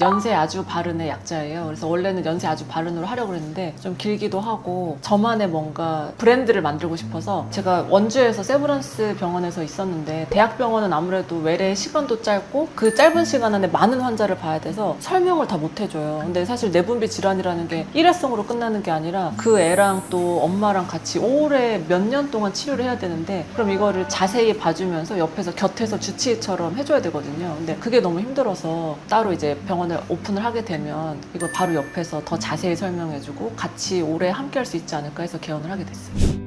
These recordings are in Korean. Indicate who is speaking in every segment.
Speaker 1: 연세 아주 바른의 약자예요. 그래서 원래는 연세 아주 바른으로 하려고 했는데 좀 길기도 하고 저만의 뭔가 브랜드를 만들고 싶어서 제가 원주에서 세브란스 병원에서 있었는데 대학병원은 아무래도 외래 시간도 짧고 그 짧은 시간 안에 많은 환자를 봐야 돼서 설명을 다 못 해줘요. 근데 사실 내분비 질환이라는 게 일회성으로 끝나는 게 아니라 그 애랑 또 엄마랑 같이 오래 몇 년 동안 치료를 해야 되는데 그럼 이거를 자세히 봐주면서 옆에서 곁에서 주치의처럼 해줘야 되거든요. 근데 그게 너무 힘들어서 따로 이제 병원을 오픈을 하게 되면 이걸 바로 옆에서 더 자세히 설명해주고 같이 오래 함께 할 수 있지 않을까 해서 개원을 하게 됐어요.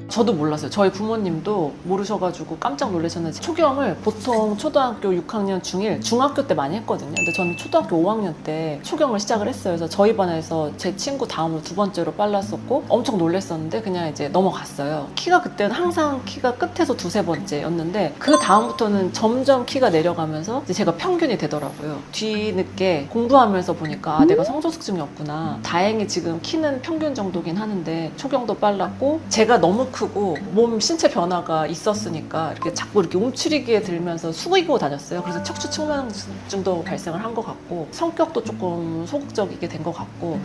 Speaker 1: 저도 몰랐어요. 저희 부모님도 모르셔가지고 깜짝 놀라셨는데 초경을 보통 초등학교 6학년 중1, 중학교 때 많이 했거든요. 근데 저는 초등학교 5학년 때 초경을 시작을 했어요. 그래서 저희 반에서 제 친구 다음으로 두 번째로 빨랐었고 엄청 놀랐었는데 그냥 이제 넘어갔어요. 키가 그때는 항상 키가 끝에서 두세 번째였는데 그 다음부터는 점점 키가 내려가면서 이제 제가 평균이 되더라고요. 뒤늦게 공부하면서 보니까 아, 내가 성조숙증이었구나. 다행히 지금 키는 평균 정도긴 하는데 초경도 빨랐고 제가 너무 크고 몸 신체 변화가 있었으니까 이렇게 자꾸 이렇게 움츠리기에 들면서 숙이고 다녔어요. 그래서 척추 측만증도 발생을 한 것 같고 성격도 조금 소극적이게 된 것 같고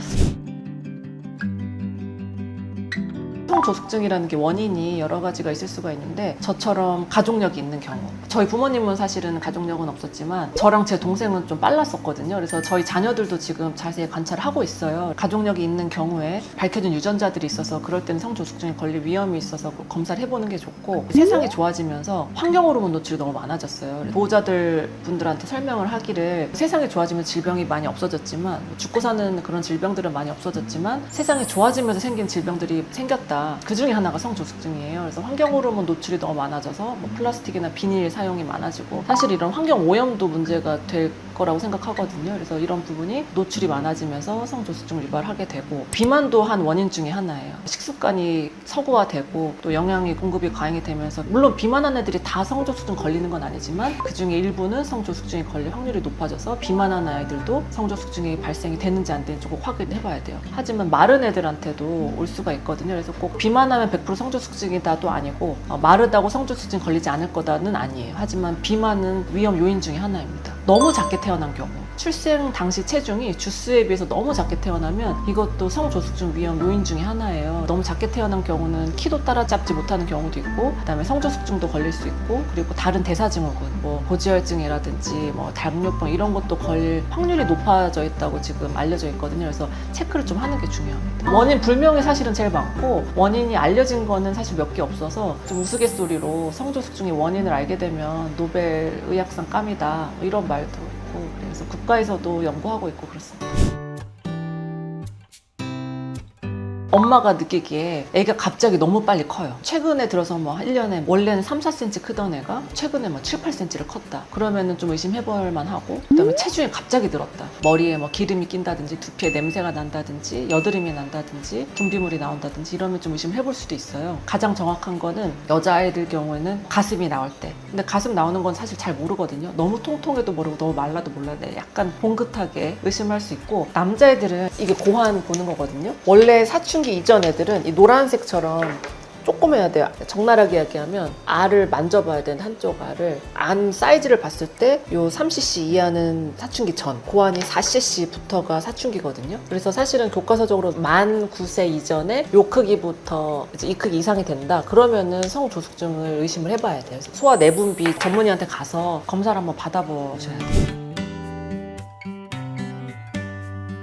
Speaker 1: 성조숙증이라는 게 원인이 여러 가지가 있을 수가 있는데 저처럼 가족력이 있는 경우 저희 부모님은 사실은 가족력은 없었지만 저랑 제 동생은 좀 빨랐었거든요. 그래서 저희 자녀들도 지금 자세히 관찰을 하고 있어요. 가족력이 있는 경우에 밝혀진 유전자들이 있어서 그럴 때는 성조숙증에 걸릴 위험이 있어서 검사를 해보는 게 좋고 세상이 좋아지면서 환경호르몬 노출이 너무 많아졌어요. 보호자들 분들한테 설명을 하기를 세상이 좋아지면 질병이 많이 없어졌지만 죽고 사는 그런 질병들은 많이 없어졌지만 세상이 좋아지면서 생긴 질병들이 생겼다. 그 중에 하나가 성조숙증이에요. 그래서 환경호르몬 노출이 너무 많아져서 뭐 플라스틱이나 비닐 사용이 많아지고 사실 이런 환경 오염도 문제가 될 거라고 생각하거든요. 그래서 이런 부분이 노출이 많아지면서 성조숙증을 유발하게 되고 비만도 한 원인 중에 하나예요. 식습관이 서구화되고 또 영양이 공급이 과잉이 되면서 물론 비만한 애들이 다 성조숙증 걸리는 건 아니지만 그 중에 일부는 성조숙증이 걸릴 확률이 높아져서 비만한 아이들도 성조숙증이 발생이 되는지 안 되는지 꼭 확인해 봐야 돼요. 하지만 마른 애들한테도 올 수가 있거든요. 그래서 꼭 비만하면 100% 성조숙증이다도 아니고 마르다고 성조숙증 걸리지 않을 거다는 아니에요. 하지만 비만은 위험 요인 중에 하나입니다. 너무 작게 태어난 경우 출생 당시 체중이 주수에 비해서 너무 작게 태어나면 이것도 성조숙증 위험 요인 중에 하나예요. 너무 작게 태어난 경우는 키도 따라잡지 못하는 경우도 있고 그다음에 성조숙증도 걸릴 수 있고 그리고 다른 대사증후군 뭐 고지혈증이라든지 뭐 당뇨병 이런 것도 걸릴 확률이 높아져 있다고 지금 알려져 있거든요. 그래서 체크를 좀 하는 게 중요합니다. 원인 불명이 사실은 제일 많고 원인이 알려진 거는 사실 몇 개 없어서 좀 우스갯소리로 성조숙증의 원인을 알게 되면 노벨 의학상 깜이다 뭐 이런 말도 있고 그래서 국가에서도 연구하고 있고 그렇습니다. 엄마가 느끼기에 애가 갑자기 너무 빨리 커요. 최근에 들어서 뭐 1년에 원래는 3, 4cm 크던 애가 최근에 뭐 7, 8cm를 컸다. 그러면은 좀 의심해볼 만하고 그다음에 체중이 갑자기 늘었다. 머리에 뭐 기름이 낀다든지 두피에 냄새가 난다든지 여드름이 난다든지 분비물이 나온다든지 이러면 좀 의심해볼 수도 있어요. 가장 정확한 거는 여자아이들 경우에는 가슴이 나올 때. 근데 가슴 나오는 건 사실 잘 모르거든요. 너무 통통해도 모르고 너무 말라도 몰라요. 약간 봉긋하게 의심할 수 있고 남자애들은 이게 고환 보는 거거든요. 원래 사춘기 이전 애들은 이 노란색처럼 조그매야 돼요. 적나라하게 이야기하면 알을 만져봐야 되는 한쪽 알을 안 사이즈를 봤을 때 요 3cc 이하는 사춘기 전 고환이 4cc부터가 사춘기거든요. 그래서 사실은 교과서적으로 만 9세 이전에 요 크기부터 이제 이 크기 이상이 된다. 그러면은 성조숙증을 의심을 해봐야 돼요. 소화 내분비 전문의한테 가서 검사를 한번 받아보셔야 돼요.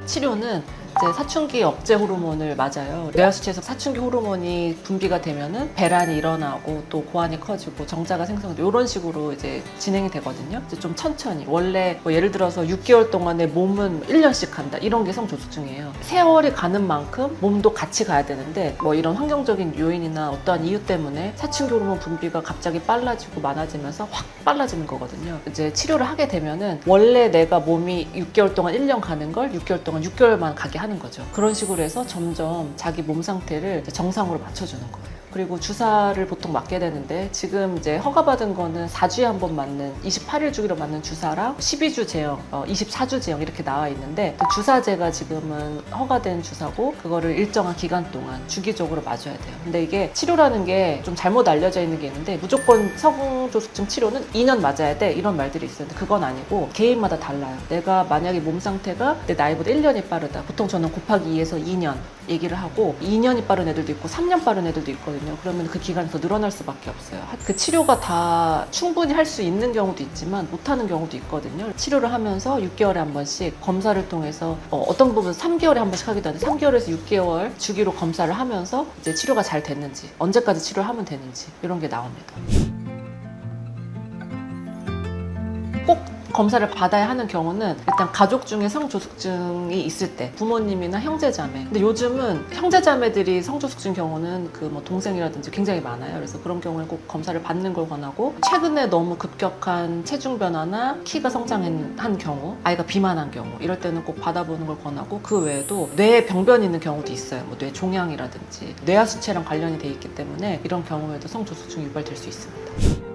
Speaker 1: 치료는 이제 사춘기 억제 호르몬을 맞아요. 뇌하수체에서 사춘기 호르몬이 분비가 되면은 배란이 일어나고 또 고환이 커지고 정자가 생성되고 이런 식으로 이제 진행이 되거든요. 이제 좀 천천히 원래 뭐 예를 들어서 6개월 동안에 몸은 1년씩 간다 이런 게 성조숙증이에요. 세월이 가는 만큼 몸도 같이 가야 되는데 뭐 이런 환경적인 요인이나 어떠한 이유 때문에 사춘기 호르몬 분비가 갑자기 빨라지고 많아지면서 확 빨라지는 거거든요. 이제 치료를 하게 되면은 원래 내가 몸이 6개월 동안 1년 가는 걸 6개월 동안 6개월만 가게 하는 거죠. 그런 식으로 해서 점점 자기 몸 상태를 정상으로 맞춰주는 거예요. 그리고 주사를 보통 맞게 되는데 지금 이제 허가받은 거는 4주에 한 번 맞는 28일 주기로 맞는 주사랑 12주 제형, 24주 제형 이렇게 나와 있는데 그 주사제가 지금은 허가된 주사고 그거를 일정한 기간 동안 주기적으로 맞아야 돼요. 근데 이게 치료라는 게 좀 잘못 알려져 있는 게 있는데 무조건 성조숙증 치료는 2년 맞아야 돼 이런 말들이 있었는데 그건 아니고 개인마다 달라요. 내가 만약에 몸 상태가 내 나이보다 1년이 빠르다. 보통 저는 곱하기 2에서 2년 얘기를 하고 2년이 빠른 애들도 있고 3년 빠른 애들도 있거든요. 그러면 그 기간이 더 늘어날 수밖에 없어요. 그 치료가 다 충분히 할 수 있는 경우도 있지만 못하는 경우도 있거든요. 치료를 하면서 6개월에 한 번씩 검사를 통해서 어떤 부분 3개월에 한 번씩 하기도 하는데 3개월에서 6개월 주기로 검사를 하면서 이제 치료가 잘 됐는지 언제까지 치료를 하면 되는지 이런 게 나옵니다. 꼭 검사를 받아야 하는 경우는 일단 가족 중에 성조숙증이 있을 때 부모님이나 형제자매 근데 요즘은 형제자매들이 성조숙증 경우는 그 뭐 동생이라든지 굉장히 많아요. 그래서 그런 경우에 꼭 검사를 받는 걸 권하고 최근에 너무 급격한 체중 변화나 키가 성장한 경우 아이가 비만한 경우 이럴 때는 꼭 받아보는 걸 권하고 그 외에도 뇌에 병변이 있는 경우도 있어요. 뭐 뇌 종양이라든지 뇌하수체랑 관련이 돼 있기 때문에 이런 경우에도 성조숙증이 유발될 수 있습니다.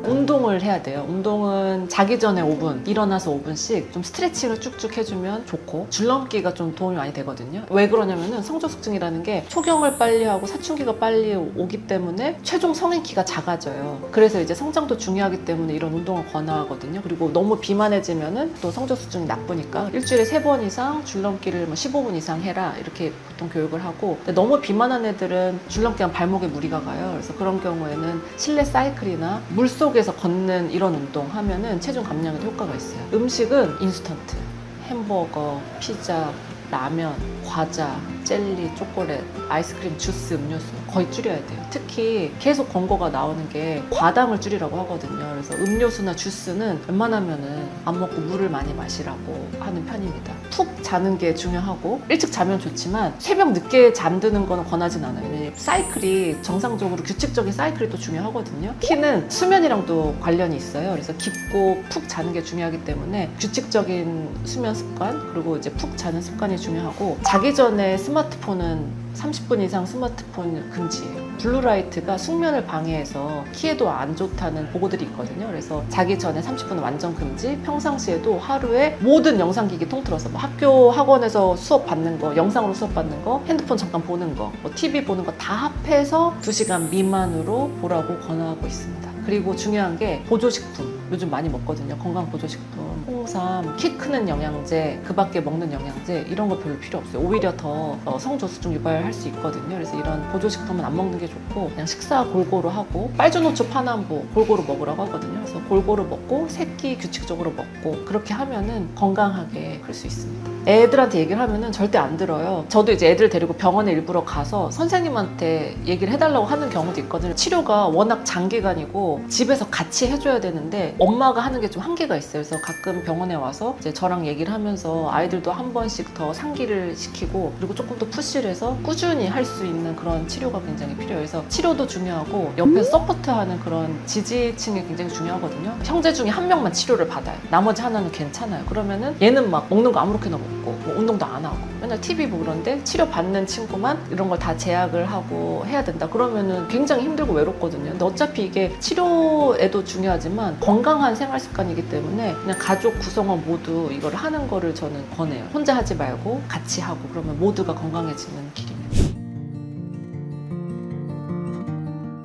Speaker 1: 운동을 해야 돼요. 운동은 자기 전에 5분, 일어나서 5분씩 좀 스트레칭을 쭉쭉 해주면 좋고 줄넘기가 좀 도움이 많이 되거든요. 왜 그러냐면은 성조숙증이라는 게 초경을 빨리 하고 사춘기가 빨리 오기 때문에 최종 성인 키가 작아져요. 그래서 이제 성장도 중요하기 때문에 이런 운동을 권하거든요. 그리고 너무 비만해지면은 또 성조숙증이 나쁘니까 일주일에 3번 이상 줄넘기를 뭐 15분 이상 해라 이렇게 보통 교육을 하고 근데 너무 비만한 애들은 줄넘기하면 발목에 무리가 가요. 그래서 그런 경우에는 실내 사이클이나 물속에서 걷는 이런 운동 하면은 체중 감량에도 효과가 있어요. 음식은 인스턴트, 햄버거, 피자, 라면, 과자, 젤리, 초콜릿, 아이스크림, 주스, 음료수 거의 줄여야 돼요. 특히 계속 권고가 나오는 게 과당을 줄이라고 하거든요. 그래서 음료수나 주스는 웬만하면은 안 먹고 물을 많이 마시라고 하는 편입니다. 푹 자는 게 중요하고 일찍 자면 좋지만 새벽 늦게 잠드는 거는 권하진 않아요. 왜냐면 사이클이 정상적으로 규칙적인 사이클이 또 중요하거든요. 키는 수면이랑도 관련이 있어요. 그래서 깊고 푹 자는 게 중요하기 때문에 규칙적인 수면 습관 그리고 이제 푹 자는 습관이 중요하고 자기 전에 스마트폰은 30분 이상 스마트폰 금지예요. 블루라이트가 숙면을 방해해서 키에도 안 좋다는 보고들이 있거든요. 그래서 자기 전에 30분은 완전 금지, 평상시에도 하루에 모든 영상기기 통틀어서 뭐 학교 학원에서 수업 받는 거, 영상으로 수업 받는 거, 핸드폰 잠깐 보는 거, 뭐 TV 보는 거 다 합해서 2시간 미만으로 보라고 권하고 있습니다. 그리고 중요한 게 보조식품 요즘 많이 먹거든요. 건강 보조식품 홍삼, 키 크는 영양제, 그 밖에 먹는 영양제 이런 거 별로 필요 없어요. 오히려 더 성조숙증 유발할 수 있거든요. 그래서 이런 보조식품은 안 먹는 게 좋고 그냥 식사 골고루 하고 빨주노초 파남보 골고루 먹으라고 하거든요. 그래서 골고루 먹고 새끼 규칙적으로 먹고 그렇게 하면은 건강하게 클 수 있습니다. 애들한테 얘기를 하면은 절대 안 들어요. 저도 이제 애들 데리고 병원에 일부러 가서 선생님한테 얘기를 해달라고 하는 경우도 있거든요. 치료가 워낙 장기간이고 집에서 같이 해줘야 되는데 엄마가 하는 게 좀 한계가 있어요. 그래서 가끔 병원에 와서 이제 저랑 얘기를 하면서 아이들도 한 번씩 더 상기를 시키고 그리고 조금 더 푸시를 해서 꾸준히 할 수 있는 그런 치료가 굉장히 필요해요. 그래서 치료도 중요하고 옆에서 서포트하는 그런 지지층이 굉장히 중요하거든요. 형제 중에 한 명만 치료를 받아요. 나머지 하나는 괜찮아요. 그러면은 얘는 막 먹는 거 아무렇게나 먹고 뭐 운동도 안 하고 맨날 TV 보고 그런데 치료받는 친구만 이런 걸 다 제약을 하고 해야 된다. 그러면은 굉장히 힘들고 외롭거든요. 근데 어차피 이게 치료에도 중요하지만 건강한 생활 습관이기 때문에 그냥 가족 구성원 모두 이걸 하는 거를 저는 권해요. 혼자 하지 말고 같이 하고 그러면 모두가 건강해지는 길입니다.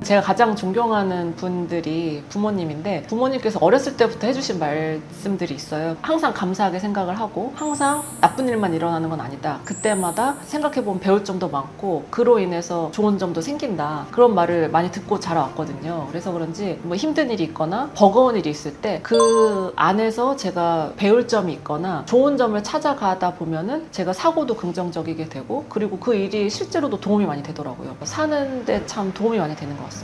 Speaker 1: 제가 가장 존경하는 분들이 부모님인데 부모님께서 어렸을 때부터 해주신 말씀들이 있어요. 항상 감사하게 생각을 하고 항상 나쁜 일만 일어나는 건 아니다. 그때마다 생각해보면 배울 점도 많고 그로 인해서 좋은 점도 생긴다. 그런 말을 많이 듣고 자라왔거든요. 그래서 그런지 뭐 힘든 일이 있거나 버거운 일이 있을 때 그 안에서 제가 배울 점이 있거나 좋은 점을 찾아가다 보면은 제가 사고도 긍정적이게 되고 그리고 그 일이 실제로도 도움이 많이 되더라고요. 사는데 참 도움이 많이 되는 것 같습니다.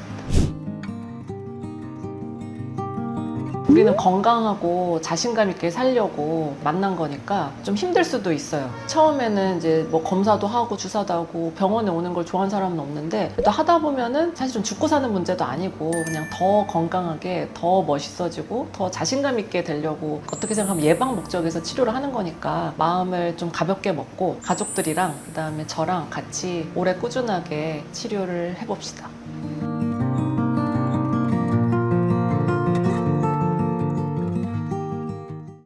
Speaker 1: 우리는 건강하고 자신감 있게 살려고 만난 거니까 좀 힘들 수도 있어요. 처음에는 이제 뭐 검사도 하고 주사도 하고 병원에 오는 걸 좋아하는 사람은 없는데 또 하다 보면은 사실 좀 죽고 사는 문제도 아니고 그냥 더 건강하게 더 멋있어지고 더 자신감 있게 되려고 어떻게 생각하면 예방 목적에서 치료를 하는 거니까 마음을 좀 가볍게 먹고 가족들이랑 그다음에 저랑 같이 오래 꾸준하게 치료를 해봅시다.